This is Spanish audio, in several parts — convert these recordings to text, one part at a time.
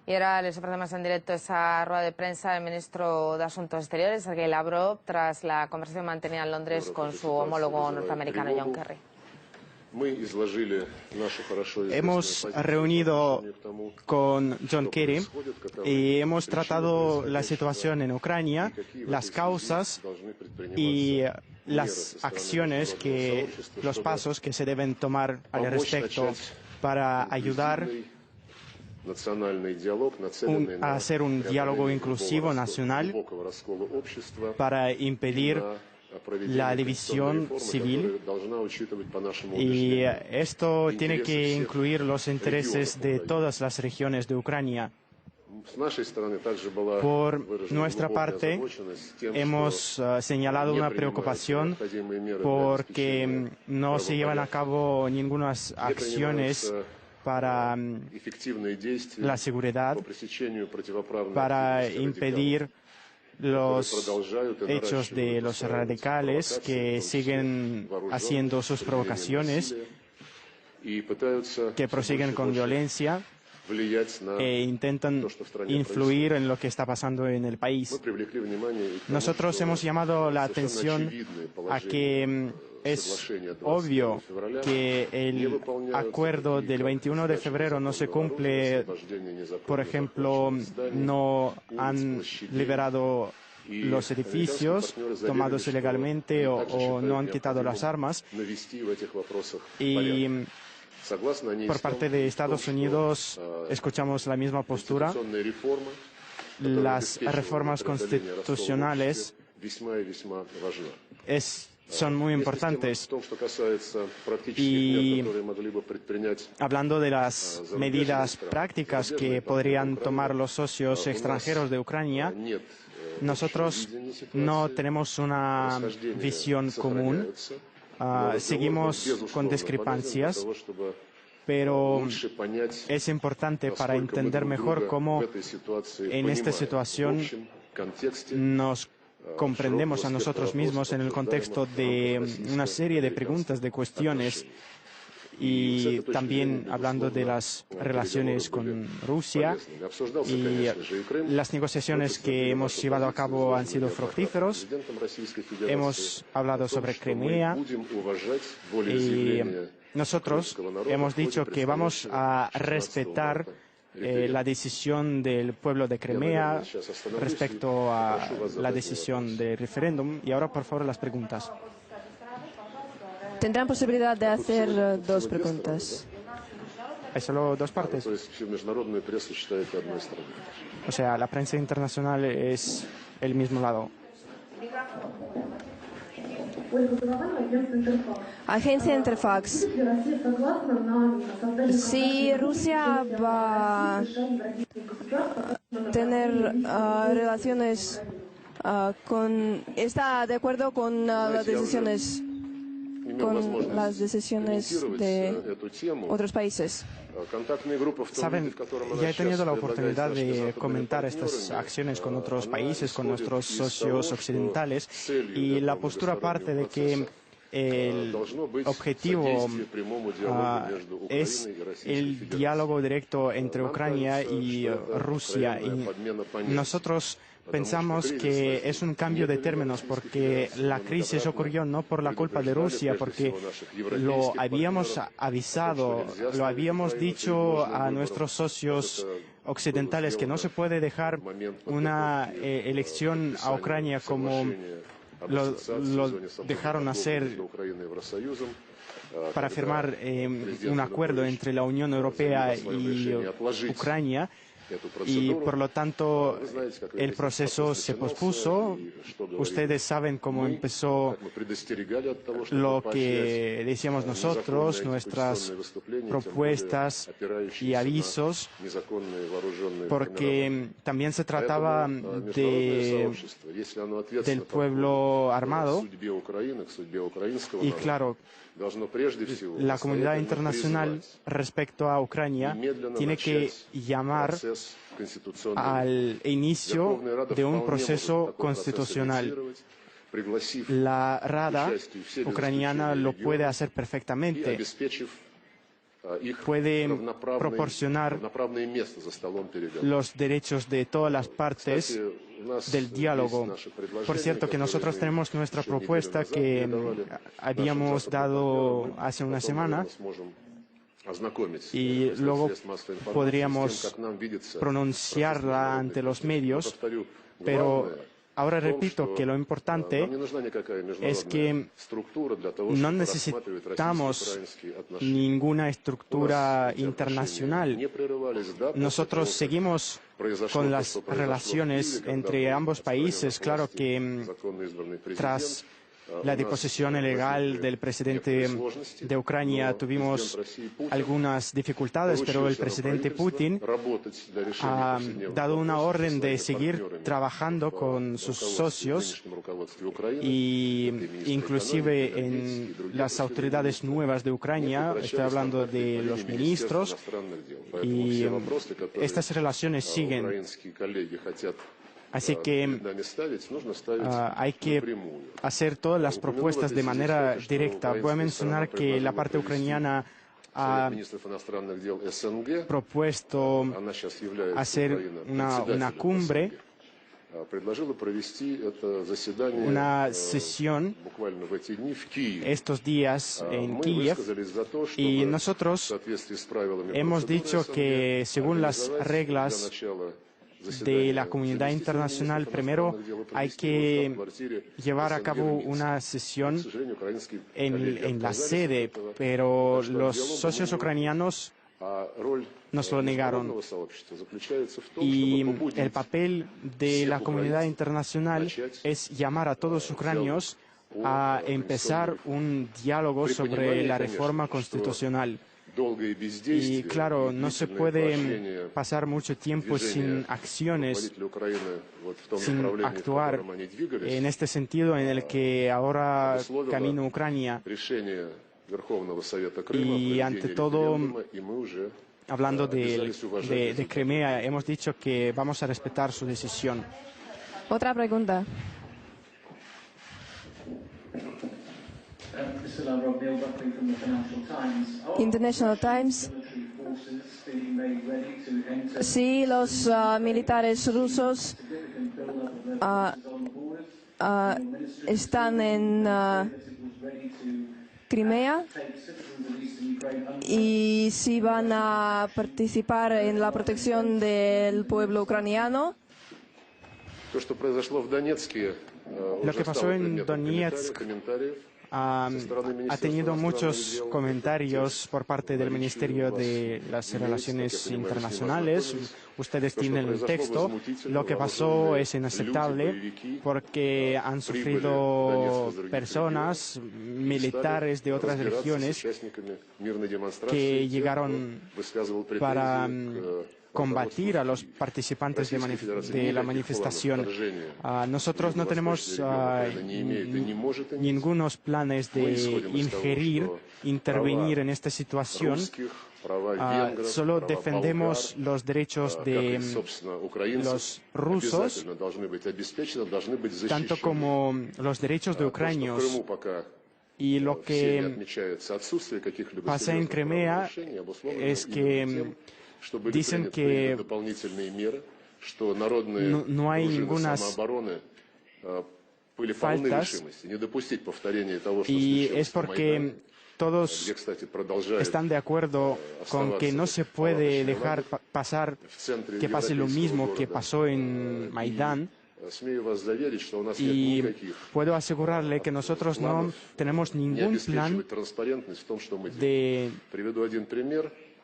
Y ahora les ofrecemos en directo esa rueda de prensa del ministro de Asuntos Exteriores, Sergei Lavrov, tras la conversación mantenida en Londres con su homólogo norteamericano John Kerry. Hemos reunido con John Kerry y hemos tratado la situación en Ucrania, las causas y las acciones, los pasos que se deben tomar al respecto para ayudar a hacer un diálogo inclusivo nacional para impedir la división civil, y esto tiene que incluir los intereses de todas las regiones de Ucrania. Por nuestra parte, hemos señalado una preocupación porque no se llevan a cabo ninguna acciones para la seguridad, para impedir los hechos de los radicales que siguen haciendo sus provocaciones, que prosiguen con violencia e intentan influir en lo que está pasando en el país. Nosotros hemos llamado la atención a que es obvio que el acuerdo del 21 de febrero no se cumple. Por ejemplo, no han liberado los edificios tomados ilegalmente o no han quitado las armas. Y por parte de Estados Unidos escuchamos la misma postura. Las reformas constitucionales son muy importantes. Y hablando de las medidas prácticas que podrían tomar los socios extranjeros de Ucrania, nosotros no tenemos una visión común. Seguimos con discrepancias, pero es importante para entender mejor cómo en esta situación nos comprendemos a nosotros mismos en el contexto de una serie de preguntas, de cuestiones, y también hablando de las relaciones con Rusia. Y las negociaciones que hemos llevado a cabo han sido fructíferos. Hemos hablado sobre Crimea y nosotros hemos dicho que vamos a respetar la decisión del pueblo de Crimea respecto a la decisión del referéndum. Y ahora, por favor, las preguntas. Tendrán posibilidad de hacer dos preguntas. ¿Hay solo dos partes? O sea, la prensa internacional es el mismo lado. Agencia Interfax. Si Rusia va a tener relaciones ¿está de acuerdo con las decisiones de otros países? Saben, ya he tenido la oportunidad de comentar estas acciones con otros países, con nuestros socios occidentales, y la postura parte de que el objetivo es el diálogo directo entre Ucrania y Rusia. Y nosotros pensamos que es un cambio de términos, porque la crisis ocurrió no por la culpa de Rusia, porque lo habíamos avisado, lo habíamos dicho a nuestros socios occidentales, que no se puede dejar una elección a Ucrania como lo dejaron hacer para firmar un acuerdo entre la Unión Europea y Ucrania. Y por lo tanto el proceso se pospuso. Ustedes saben cómo empezó lo que decíamos nosotros, nuestras propuestas y avisos, porque también se trataba del pueblo armado. Y claro, la comunidad internacional respecto a Ucrania tiene que llamar al inicio de un proceso constitucional. La Rada ucraniana lo puede hacer perfectamente, puede proporcionar los derechos de todas las partes del diálogo. Por cierto, que nosotros tenemos nuestra propuesta que habíamos dado hace una semana y luego podríamos pronunciarla ante los medios, pero ahora repito que lo importante es que no necesitamos ninguna estructura internacional. Nosotros seguimos con las relaciones entre ambos países. Claro que tras la deposición ilegal del presidente de Ucrania tuvimos algunas dificultades, pero el presidente Putin ha dado una orden de seguir trabajando con sus socios y inclusive en las autoridades nuevas de Ucrania, estoy hablando de los ministros, y estas relaciones siguen. Así que hay que hacer todas las propuestas de manera directa. Voy a mencionar que la parte ucraniana ha propuesto hacer una cumbre, una sesión estos días en Kiev, y nosotros hemos dicho que según las reglas de la comunidad internacional, primero hay que llevar a cabo una sesión en la sede, pero los socios ucranianos nos lo negaron. Y el papel de la comunidad internacional es llamar a todos los ucranianos a empezar un diálogo sobre la reforma constitucional. Y claro, no se puede pasar mucho tiempo sin acciones, sin actuar en este sentido en el que ahora camina Ucrania. Y ante todo, hablando de Crimea, hemos dicho que vamos a respetar su decisión. Otra pregunta. International Times. Sí, los militares rusos están en Crimea y si van a participar en la protección del pueblo ucraniano. Lo que pasó en Donetsk ha tenido muchos comentarios por parte del Ministerio de las Relaciones Internacionales. Ustedes tienen el texto. Lo que pasó es inaceptable porque han sufrido personas, militares de otras regiones que llegaron para combatir a los participantes de la manifestación. Nosotros no tenemos ningunos planes de intervenir en esta situación. Solo defendemos los derechos de los rusos, tanto como los derechos de ucranianos. Y lo que pasa en Crimea es que dicen que no hay ninguna faltas y es porque todos están de acuerdo con que no se puede dejar pasar que pase lo mismo que pasó en Maidán. Y puedo asegurarle que nosotros no tenemos ningún plan de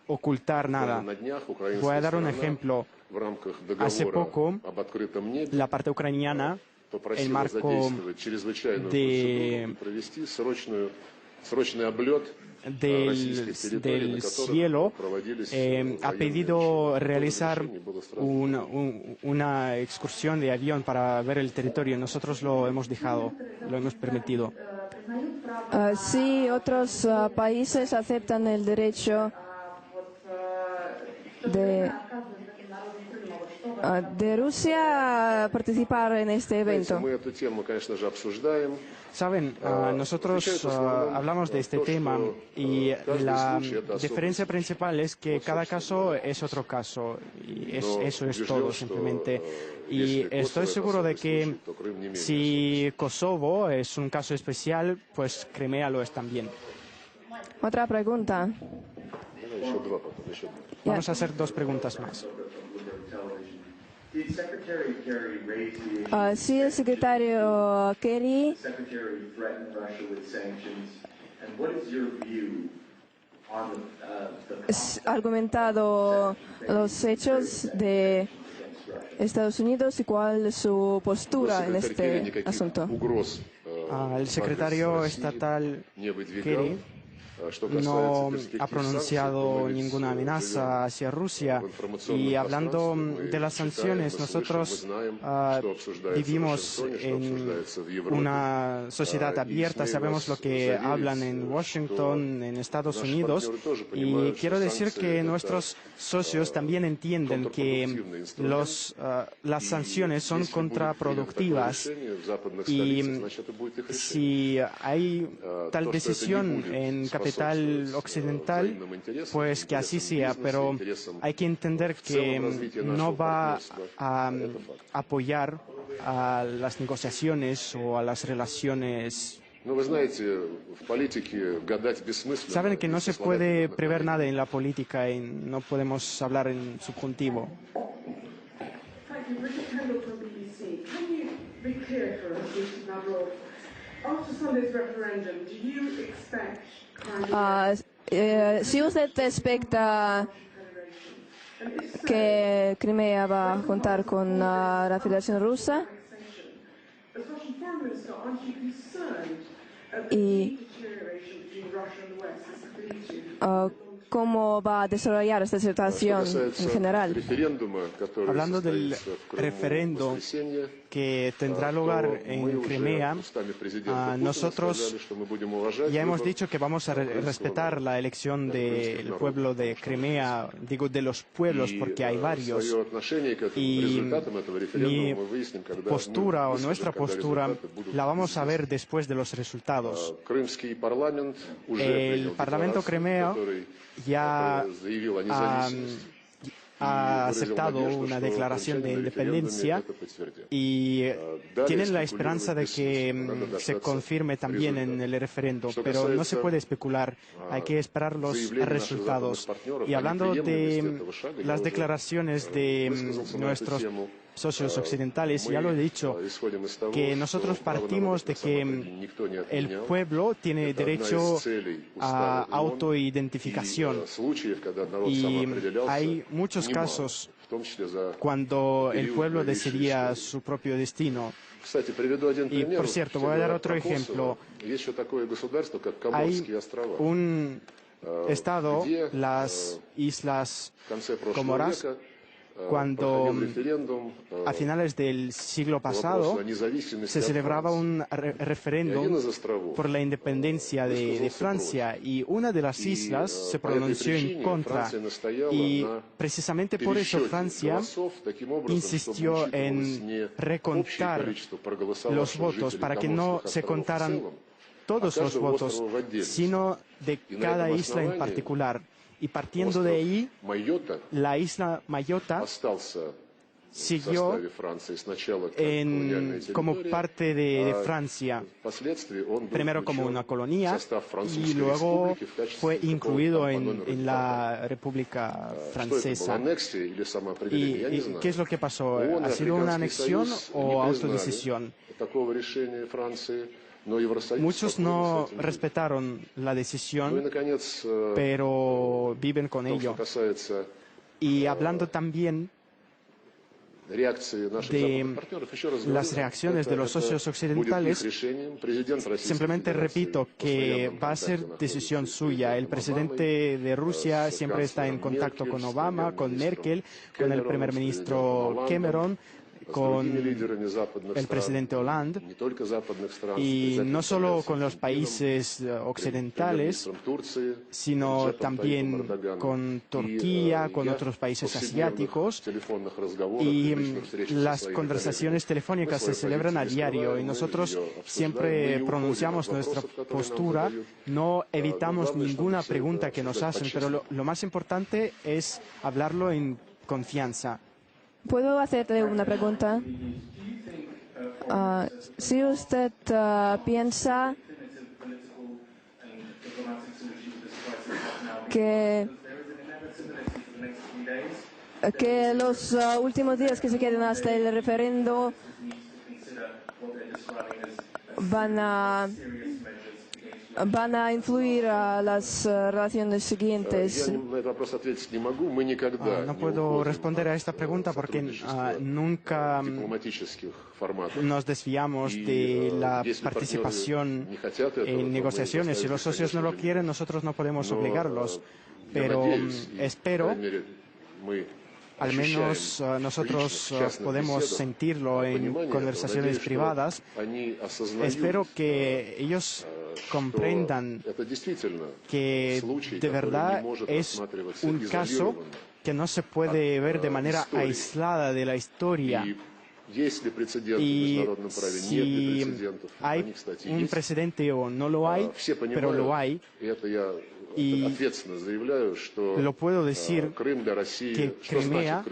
ocultar nada. Voy a dar un ejemplo. Hace poco, la parte ucraniana, en marco del cielo, ha pedido realizar una excursión de avión para ver el territorio. Nosotros lo hemos dejado, lo hemos permitido. Sí, otros países aceptan el derecho de Rusia participar en este evento? Saben, nosotros hablamos de este tema y la diferencia principal es que cada caso es otro caso y eso es todo simplemente. Y estoy seguro de que si Kosovo es un caso especial, pues Crimea lo es también. Otra pregunta. Vamos a hacer dos preguntas más. Sí, el secretario Kerry ha argumentado los hechos de Estados Unidos y cuál es su postura en este asunto. El secretario estatal Kerry no ha pronunciado ninguna amenaza hacia Rusia y hablando de las sanciones, nosotros vivimos en una sociedad abierta, sabemos lo que hablan en Washington, en Estados Unidos y quiero decir que nuestros socios también entienden que las sanciones son contraproductivas y si hay tal decisión en capital occidental, pues que así sea, pero hay que entender que no va a apoyar a las negociaciones o a las relaciones. Saben que no se puede prever nada en la política y no podemos hablar en subjuntivo. Si usted expecta que Crimea va a contar con la Federación Rusa y cómo va a desarrollar esta situación en general. Hablando del referendo que tendrá lugar en Crimea, nosotros ya hemos dicho que vamos a respetar la elección del pueblo de Crimea, digo de los pueblos porque hay varios, y mi postura o nuestra postura la vamos a ver después de los resultados. El Parlamento crimeo ya ha aceptado una declaración de independencia y tienen la esperanza de que se confirme también en el referendo, pero no se puede especular, hay que esperar los resultados. Y hablando de las declaraciones de nuestros socios occidentales, ya lo he dicho, que nosotros partimos de que el pueblo tiene derecho a autoidentificación y hay muchos casos cuando el pueblo decidía su propio destino. Y, por cierto, voy a dar otro ejemplo. Hay un estado, las Islas Comoras, cuando a finales del siglo pasado se celebraba un referéndum por la independencia de Francia y una de las islas se pronunció en contra y precisamente por eso Francia insistió en recontar los votos para que no se contaran todos los votos, sino de cada isla en particular. Y partiendo de ahí, la isla Mayotte siguió como parte de Francia, primero como una colonia y luego fue incluido en la República Francesa. ¿Y qué es lo que pasó? ¿Ha sido una anexión o autodecisión? Muchos no respetaron la decisión, pero viven con ello. Y hablando también de las reacciones de los socios occidentales, simplemente repito que va a ser decisión suya. El presidente de Rusia siempre está en contacto con Obama, con Merkel, con el primer ministro Cameron, con el presidente Hollande, y no solo con los países occidentales, sino también con Turquía, con otros países asiáticos, y las conversaciones telefónicas se celebran a diario y nosotros siempre pronunciamos nuestra postura, no evitamos ninguna pregunta que nos hacen, pero lo más importante es hablarlo en confianza. ¿Puedo hacerte una pregunta? Si usted piensa que los últimos días que se quedan hasta el referendo van a influir a las relaciones siguientes. No puedo responder a esta pregunta porque nunca nos desviamos de la participación en negociaciones. Si los socios no lo quieren, nosotros no podemos obligarlos. Pero espero, al menos nosotros podemos sentirlo en conversaciones privadas, espero que ellos comprendan que de verdad es un caso que no se puede ver de manera aislada de la historia. Y si hay un precedente o no lo hay, pero lo hay, y lo puedo decir que Crimea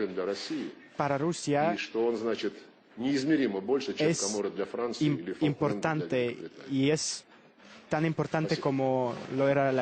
para Rusia es importante y es tan importante como lo era la